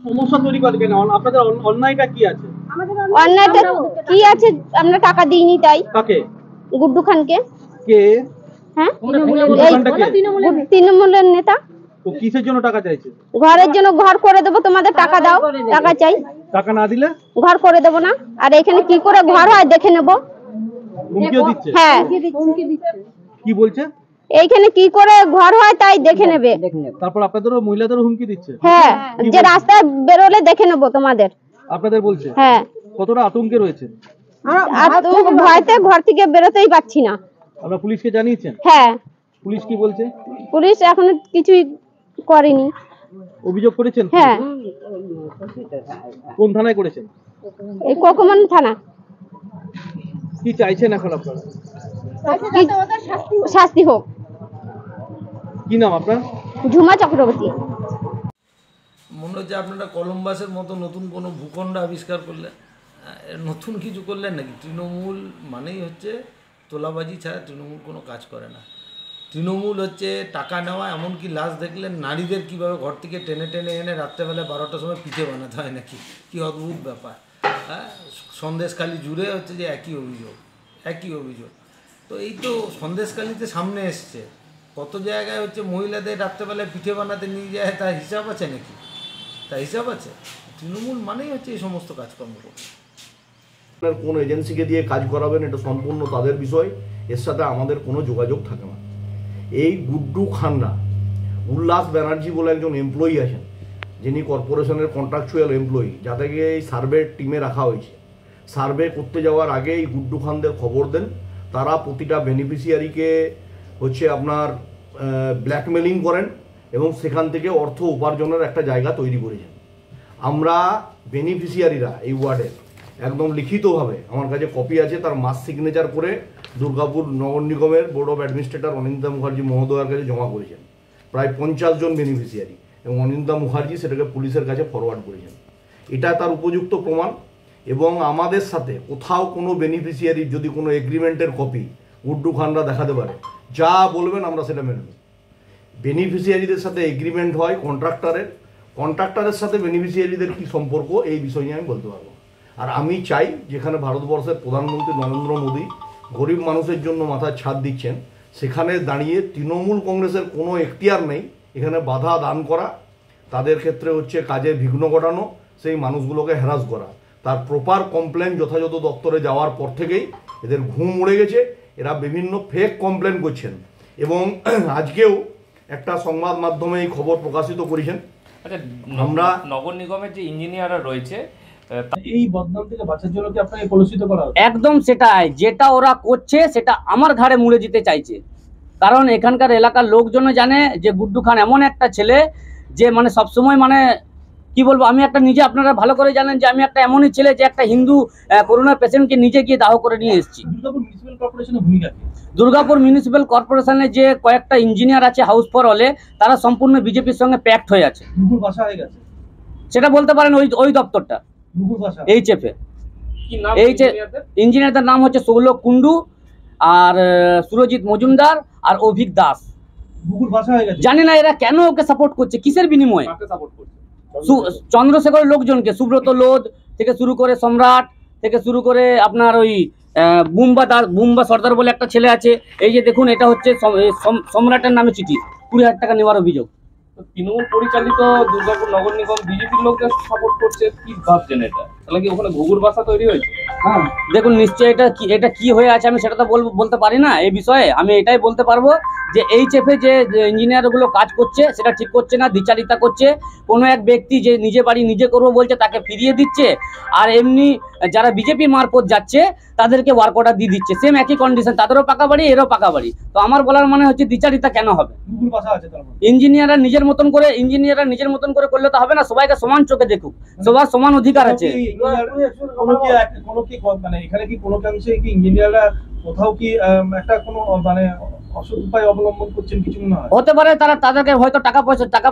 সমস্যা তৈরি করে কেন? আপনাদের অন্যায়টা কি আছে? অন্যায়টা কি আছে, আমরা টাকা দিইনি তাই। কাকে? গুড্ডু খানকে। কে? হ্যাঁ, তৃণমূলের নেতা। তো কিসের জন্য টাকা চাইছে? ঘরের জন্য। ঘর করে দেবো, তোমাদের টাকা দাও, টাকা চাই। টাকা না দিলে ঘর করে দেবো না। আর এখানে কি করে ঘর হয় দেখে নেবো। হুমকিও দিচ্ছে? হ্যাঁ। কি বলছে? এইখানে কি করে ঘর হয় তাই দেখে নেবে। তারপর আপনাদেরও মহিলাদেরও হুমকি দিচ্ছে? হ্যাঁ, যে রাস্তায় বেরোলে দেখে নেবো তোমাদের। আপনাদের বলছে? হ্যাঁ। কতটা আতঙ্কে রয়েছে? ভয়তে ঘর থেকে বেরোতেই পারছি না। আপনারা পুলিশকে জানিয়েছেন? হ্যাঁ। পুলিশ কি বলছে? পুলিশ এখনো কিছুই করেনি। অভিযোগ করেছেন? হ্যাঁ। কোন থানায় করেছেন? এই কোকমান থানা। কি চাইছেন এখন আপনারা? শাস্তি হোক। কি নাম আপনার? ঝুমা চক্রবর্তী। মনে হচ্ছে আপনারা কলম্বাসের মতো নতুন কোনো ভূখণ্ড আবিষ্কার করলেন, নতুন কিছু করলেন নাকি? তৃণমূল মানেই হচ্ছে তোলাবাজি ছাড়া তৃণমূল কোনো কাজ করে না। তৃণমূল হচ্ছে টাকা নেওয়া, এমনকি লাশ দেখলেন নারীদের কীভাবে ঘর থেকে টেনে টেনে এনে রাত্রেবেলা 12টার সময় পিঠে বানাতে হয় নাকি, কি অদ্ভুত ব্যাপার। হ্যাঁ, সন্দেশখালি জুড়ে হচ্ছে যে একই অভিযোগ। তো এই তো সন্দেশখালিতে সামনে এসছে, কত জায়গায় হচ্ছে মহিলাদের রাত্রেবেলায় পিঠে বানাতে নিয়ে যায়, তার হিসাব আছে নাকি? তার হিসাব আছে? তৃণমূল মানেই হচ্ছে এই সমস্ত কাজকর্ম করছে। কোন এজেন্সিকে দিয়ে কাজ করাবেন এটা সম্পূর্ণ তাদের বিষয়, এর সাথে আমাদের কোনো যোগাযোগ থাকে না। এই গুড্ডু খানরা, উল্লাস ব্যানার্জি বলে একজন এমপ্লয়ি আছেন, যিনি কর্পোরেশনের কন্ট্রাকচুয়াল এমপ্লয়ি, যাদেরকে এই সার্ভে টিমে রাখা হয়েছে। সার্ভে করতে যাওয়ার আগে এই গুড্ডু খানদের খবর দেন, তারা প্রতিটা বেনিফিশিয়ারিকে হচ্ছে আপনার ব্ল্যাকমেলিং করেন এবং সেখান থেকে অর্থ উপার্জনের একটা জায়গা তৈরি করেছেন। আমরা বেনিফিশিয়ারিরা এই ওয়ার্ডের একদম লিখিতভাবে আমার কাছে কপি আছে, তার মাস সিগনেচার করে দুর্গাপুর নগর নিগমের board of administrator Anindita Mukherjee মহোদয়ের কাছে জমা করেছেন। প্রায় 50 জন বেনিফিশিয়ারি, এবং অনিন্দিতা মুখার্জি সেটাকে পুলিশের কাছে ফরওয়ার্ড করেছেন। এটা তার উপযুক্ত প্রমাণ। এবং আমাদের সাথে কোথাও কোনো বেনিফিশিয়ারির যদি কোনো এগ্রিমেন্টের কপি গুড্ডু খানরা দেখাতে পারে, যা বলবেন আমরা সেটা মেনে নেব। বেনিফিশিয়ারিদের সাথে এগ্রিমেন্ট হয় কন্ট্রাক্টরের সাথে বেনিফিশিয়ারিদের কী সম্পর্ক এই বিষয় নিয়ে আমি বলতে পারবো। আর আমি চাই, যেখানে ভারতবর্ষের প্রধানমন্ত্রী নরেন্দ্র মোদী গরিব মানুষের জন্য মাথায় ছাদ দিচ্ছেন, সেখানে দাঁড়িয়ে তৃণমূল কংগ্রেসের কোনো এখতিয়ার নেই এখানে বাধা দান করা, তাদের ক্ষেত্রে হচ্ছে কাজে বিঘ্ন ঘটানো, সেই মানুষগুলোকে হ্যারাস করা। তার প্রপার কমপ্লেন যথাযথ দপ্তরে যাওয়ার পর থেকেই এদের ঘুম উড়ে গেছে। এরা বিভিন্ন ফেক কমপ্লেন করছেন এবং আজকেও একটা সংবাদ মাধ্যমে এই খবর প্রকাশিত করেছেন। আমরা নগর নিগমের যে ইঞ্জিনিয়াররা রয়েছে, এই বদনাম থেকে বাঁচার জন্য কি আপনাকে কলুষিত করা হচ্ছে? একদম সেটাই, যেটা ওরা করছে সেটা আমার ঘাড়ে মুড়ে দিতে চাইছে। কারণ এখানকার এলাকার লোকজন জানে যে গুড্ডু খান এমন একটা ছেলে যে মানে সবসময় মানে কি বলবো, আমি একটা নিজে, আপনারা ভালো করে জানেন যে আমি একটা এমনই ছেলে যে একটা হিন্দু করোনা পেশেন্টকে নিজে গিয়ে দাহ করে নিয়ে এসেছি। দুর্গাপুর মিউনিসিপ্যাল কর্পোরেশনে যে কয়েকটা ইঞ্জিনিয়ার আছে হাউস ফর অলে, তারা সম্পূর্ণ বিজেপির সঙ্গে প্যাক্ট হয়ে আছে। সেটা বলতে পারেন ওই দপ্তরটা এইচএফে। ইঞ্জিনিয়ারদের নাম হচ্ছে সৌলভ কুন্ডু, আর সুরজিৎ মজুমদার, আর অভিক দাস। জানি না এরা কেন ওকে সাপোর্ট করছে, কিসের বিনিময়ে চন্দ্রশেখর লোকজনকে, সুব্রত লোধ থেকে শুরু করে সম্রাট থেকে শুরু করে আপনার ওই বুম্বা সর্দার বলে একটা ছেলে আছে। এই যে দেখুন, এটা হচ্ছে সম্রাটের নামে চিঠি, 20,000 টাকা নেওয়ার অভিযোগ। তৃণমূল পরিচালিত দুর্গাপুর নগর নিগম বিজেপির লোকদের সাপোর্ট করছে, কি ভাবছেন এটা? তাহলে কি ওখানে ঘুঘুর বাসা তৈরি হয়েছে? হ্যাঁ, দেখুন নিশ্চয়ই এটা কি হয়ে আছে আমি সেটা তো বলতে পারি না। এই বিষয়ে আমি এটাই বলতে পারবো যে এইচএফে যে ইঞ্জিনিয়ারগুলো কাজ করছে সেটা ঠিক করছে না, দ্বিচারিতা করছে। কোনো এক ব্যক্তি যে নিজে বাড়ি নিজে করবো বলছে, তাকে ফিরিয়ে দিচ্ছে, আর এমনি যারা বিজেপি মারফত যাচ্ছে তাদেরকে ওয়ার্ক অর্ডার দিয়ে দিচ্ছে। সেম একই কন্ডিশন, তাদেরও পাকা বাড়ি এরও পাকা বাড়ি। তো আমার বলার মানে হচ্ছে দ্বিচারিতা কেন হবে? ইঞ্জিনিয়াররা নিজের মতন করে করলে তো হবে না। সবাইকে সমান চোখে দেখুক, সবার সমান অধিকার আছে। হতে পারে তাদেরকে হয়তো টাকা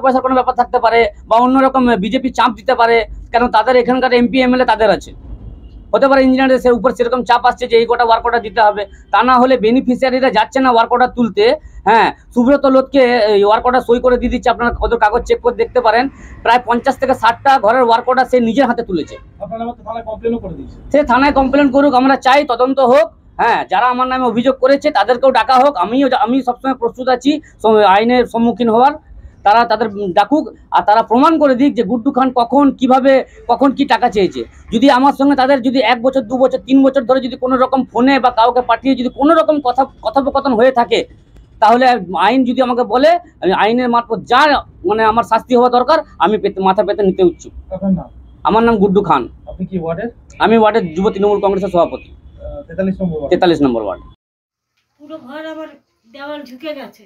পয়সার কোনো ব্যাপার থাকতে পারে, বা অন্যরকম বিজেপি চাপ দিতে পারে, কেন তাদের এখানকার এমপি এমএলএ তাদের আছে। হতে পারে ইঞ্জিনিয়ারের সে উপর সেরকম চাপ আসছে যে এই কটা ওয়ার্ক অর্ডার দিতে হবে, তা না হলে বেনিফিশিয়ারিরা যাচ্ছে না ওয়ার্ক অর্ডার তুলতে। হ্যাঁ, সুব্রত লোধকে ওয়ার্ক অর্ডার সই করে দিয়ে দিচ্ছে, আপনারা ওদের কাগজ চেক করে দেখতে পারেন। প্রায় 50 থেকে 60টা ঘরের ওয়ার্ক অর্ডার সে নিজের হাতে তুলেছে। আপনারা আমাকে থানায় কমপ্লেনও করে দিয়েছে। সে থানায় কমপ্লেন করুক, আমরা চাই তদন্ত হোক। হ্যাঁ, যারা আমার নামে অভিযোগ করেছে তাদেরকেও ডাকা হোক। আমি সবসময় প্রস্তুত আছি আইনের সম্মুখীন হওয়ার। তারা তাদের ডাকুক আর তারা প্রমাণ করে দিক যে গুড্ডু খান কখন কিভাবে কখন কি টাকা চেয়েছে। যদি আমার সঙ্গে তাদের যদি 1 বছর 2 বছর 3 বছর ধরে যদি কোনো রকম ফোনে বা কাউকে পাঠিয়ে যদি কোনো রকম কথোপকথন হয়ে থাকে, তাহলে আইন যদি আমাকে বলে, আমি আইনের মারফত যা মানে আমার শাস্তি হওয়া দরকার আমি মাথা পেতে নিতে ইচ্ছুক। আপনার নাম? আমার নাম গুড্ডু খান। আপনি কি ওয়ার্ডের? আমি ওয়ার্ডের যুব তৃণমূল কংগ্রেসের সভাপতি, 43 নম্বর ওয়ার্ড। 43 নম্বর ওয়ার্ড। পুরো ঘর আবার দেওয়াল ঝুঁকে গেছে।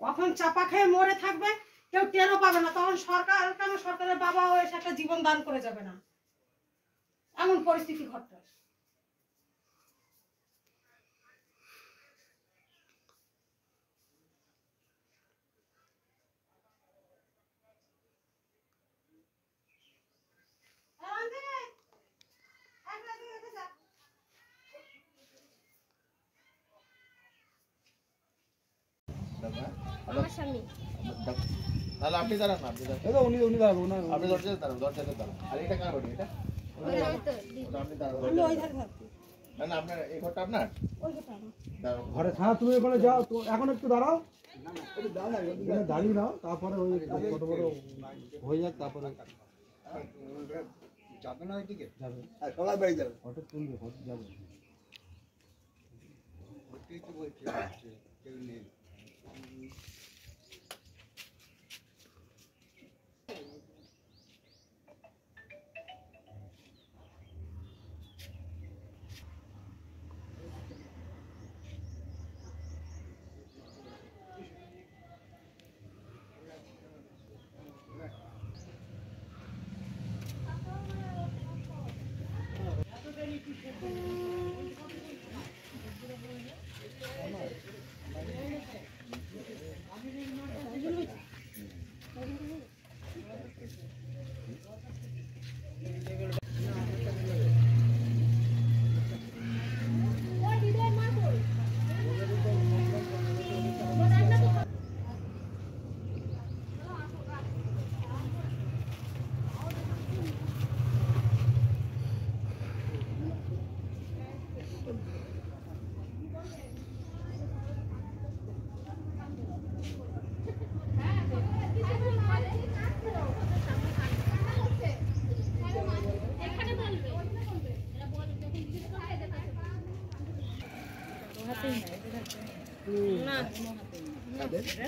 কখন চাপা খেয়ে মরে থাকবে কেউ টেরও পাবে না, তখন সরকারের বাবাও এসে একটা জীবন দান করে যাবে না, এমন পরিস্থিতি ঘটবে। আমার স্বামী তাহলে আপনি দাঁড়ান না, আপনি দরজাতে দাঁড়ান। আর এটা কার বাড়ি? এটা ওটা আপনি দাঁড়ান। না না, আপনার এই ঘরটা আপনার দাঁড়ান। ঘরে হ্যাঁ, তুমি ওখানে যাও তো, এখন একটু দাঁড়াও, দাঁড়িয়ে নাও, তারপরে ওই কত বড় হয়ে যাক, তারপরে যাবে না ওইদিকে, যাবে সবাই বাড়ি যাবে, অটো তুলবে, যাবে কেউ নেই।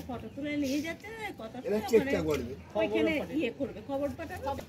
ফটো তুলে নিয়ে যাচ্ছে, কথা চেষ্টা করবে, ওইখানে ইয়ে করবে, খবর পাঠাবে।